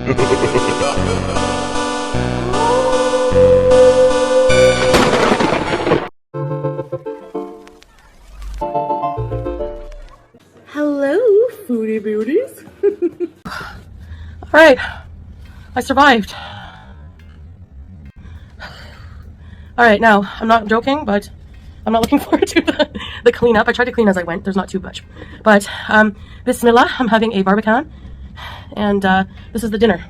Hello, foodie beauties. Alright, I survived. Alright, now, I'm not joking, but I'm not looking forward to the cleanup. I tried to clean as I went. There's not too much. But, bismillah, I'm having a barbican. And, this is the dinner.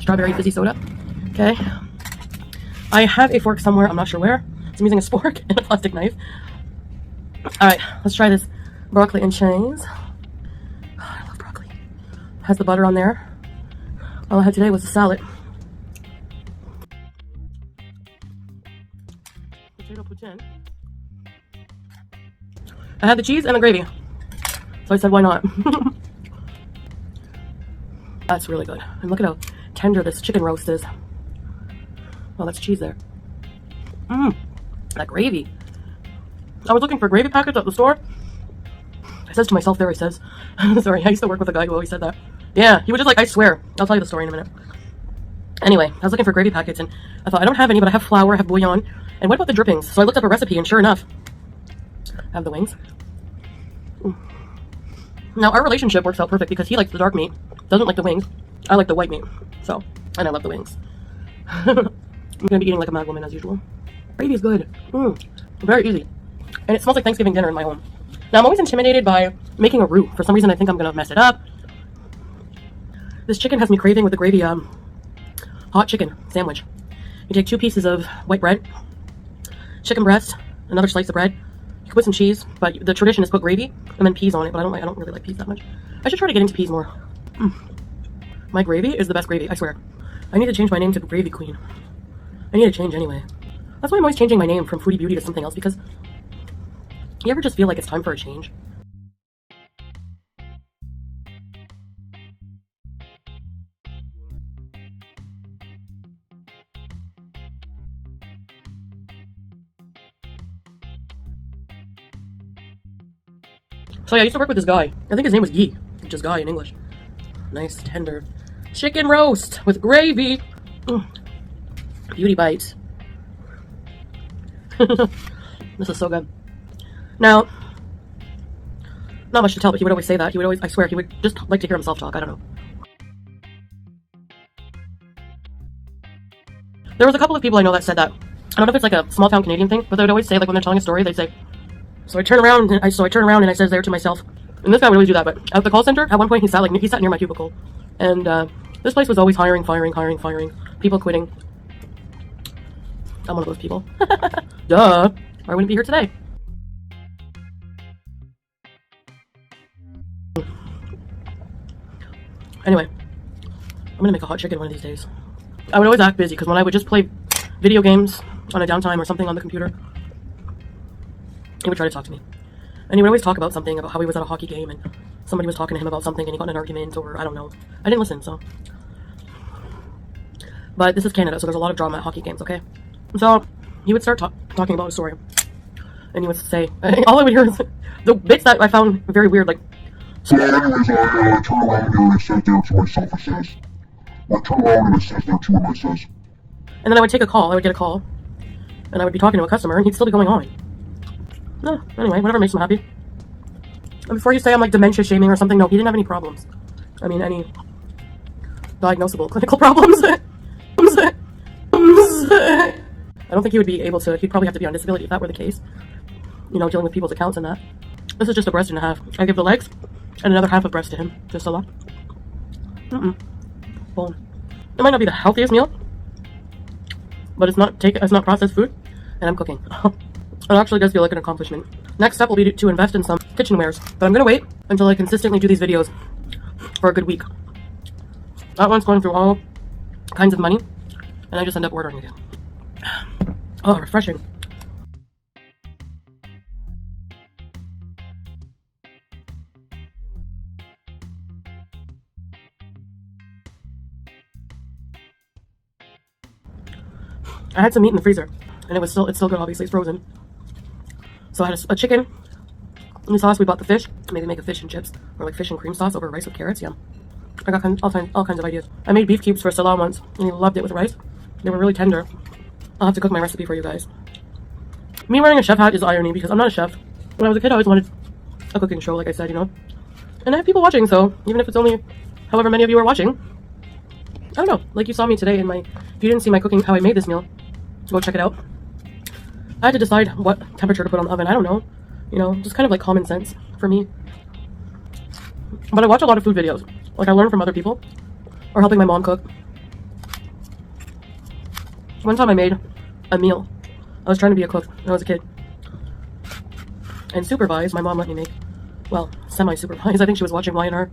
Strawberry fizzy soda. Okay. I have a fork somewhere. I'm not sure where. So I'm using a spork and a plastic knife. Alright, let's try this broccoli and cheese. Oh, I love broccoli. Has the butter on there. All I had today was a salad. Potato poutine. I had the cheese and the gravy. So I said, why not? That's really good. And look at how tender this chicken roast is. Oh, that's cheese there. That gravy. I was looking for gravy packets at the store. I says to myself there, he says, sorry, I used to work with a guy who always said that. Yeah, he was just like, I swear. I'll tell you the story in a minute. Anyway, I was looking for gravy packets, and I thought, I don't have any, but I have flour, I have bouillon. And what about the drippings? So I looked up a recipe, and sure enough, I have the wings. Now, our relationship works out perfect because he likes the dark meat, doesn't like the wings. I like the white meat. So, and I love the wings. I'm going to be eating like a mad woman as usual. Gravy is good. Very easy. And it smells like Thanksgiving dinner in my home. Now, I'm always intimidated by making a roux. For some reason, I think I'm going to mess it up. This chicken has me craving with the gravy, hot chicken sandwich. You take 2 pieces of white bread, chicken breast, another slice of bread. You can put some cheese, but the tradition is put gravy and then peas on it, but I don't really like peas that much. I should try to get into peas more. My gravy is the best gravy, I swear. I need to change my name to Gravy Queen. I need to change anyway. That's why I'm always changing my name from Foodie Beauty to something else, because you ever just feel like it's time for a change? So yeah, I used to work with this guy. I think his name was Guy, which is guy in English. Nice, tender chicken roast with gravy. Beauty bites. This is so good. Now, not much to tell, but he would always say that. He would always, I swear, he would just like to hear himself talk. I don't know. There was a couple of people I know that said that. I don't know if it's like a small town Canadian thing, but they would always say, like when they're telling a story, they'd say, so I turn around and I says there to myself, and this guy would always do that, but at the call center, at one point he sat near my cubicle, and this place was always hiring, people quitting. I'm one of those people. Duh, or I wouldn't be here today. Anyway, I'm gonna make a hot chicken one of these days. I would always act busy, because when I would just play video games on a downtime or something on the computer, he would try to talk to me. And he would always talk about something, about how he was at a hockey game and somebody was talking to him about something and he got in an argument, or I don't know. I didn't listen, so. But this is Canada, so there's a lot of drama at hockey games, okay? So he would start talking about a story. And he would say, all I would hear is the bits that I found very weird, like. So anyways, I turn around here and I says there to myself, it says. I turn around and I says there to him, I says. And then I would take a call, I would get a call. And I would be talking to a customer and he'd still be going on. No, anyway, whatever makes him happy. And before you say I'm like dementia shaming or something, no, he didn't have any problems. I mean, any diagnosable clinical problems. I don't think he would be able to, he'd probably have to be on disability if that were the case. You know, dealing with people's accounts and that. This is just a breast and a half. I give the legs and another half of breast to him. Just a lot. Bone. It might not be the healthiest meal, but it's not processed food, and I'm cooking. It actually does feel like an accomplishment. Next step will be to invest in some kitchenwares, but I'm gonna wait until I consistently do these videos for a good week. That one's going through all kinds of money, and I just end up ordering again. Oh, refreshing. I had some meat in the freezer, and it's still good. Obviously, it's frozen. So I had a chicken, In the sauce, we bought the fish. Maybe make a fish and chips or like fish and cream sauce over rice with carrots. Yeah, I got all kinds of ideas. I made beef cubes for Salah once, and he loved it with rice. They were really tender. I'll have to cook my recipe for you guys. Me wearing a chef hat is irony because I'm not a chef. When I was a kid, I always wanted a cooking show, like I said, you know. And I have people watching, so even if it's only however many of you are watching, I don't know. Like you saw me today in my. If you didn't see my cooking, how I made this meal, go check it out. I had to decide what temperature to put on the oven. I don't know. You know, just kind of like common sense for me. But I watch a lot of food videos. Like I learn from other people or helping my mom cook. One time I made a meal. I was trying to be a cook when I was a kid. And supervised, my mom let me make. Well, semi-supervised. I think she was watching Y&R.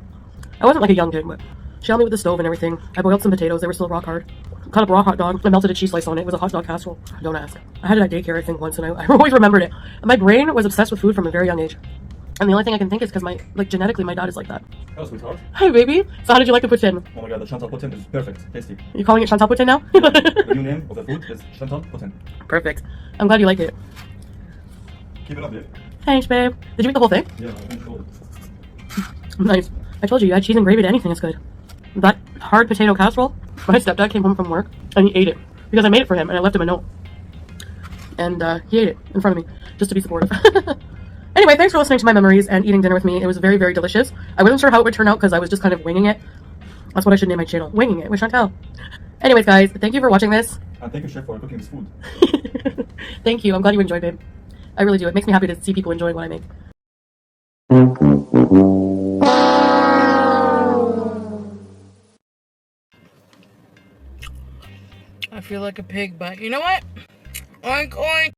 I wasn't like a young kid, but she helped me with the stove and everything. I boiled some potatoes. They were still rock hard. Cut up raw hot dog. I melted a cheese slice on it. It was a hot dog casserole. Don't ask. I had it at daycare, I think, once, and I always remembered it. My brain was obsessed with food from a very young age. And the only thing I can think is because genetically, my dad is like that. Hello, sweetheart. Hi, baby. So how did you like the poutine? Oh my god, the Chantal poutine is perfect, tasty. You calling it Chantal poutine now? The new name of the food is Chantal poutine. Perfect. I'm glad you like it. Keep it up, babe. Thanks, babe. Did you eat the whole thing? Yeah, I control it. Nice. I told you, add cheese and gravy to anything is good. That hard potato casserole, my stepdad came home from work and he ate it because I made it for him and I left him a note. And he ate it in front of me just to be supportive. Anyway, thanks for listening to my memories and eating dinner with me. It was very, very delicious. I wasn't sure how it would turn out because I was just kind of winging it. That's what I should name my channel. Winging it with Chantal. Anyways, guys, thank you for watching this. And thank you, chef, for cooking this food. Thank you. I'm glad you enjoyed, babe. I really do. It makes me happy to see people enjoying what I make. I feel like a pig, but you know what? Oink, oink.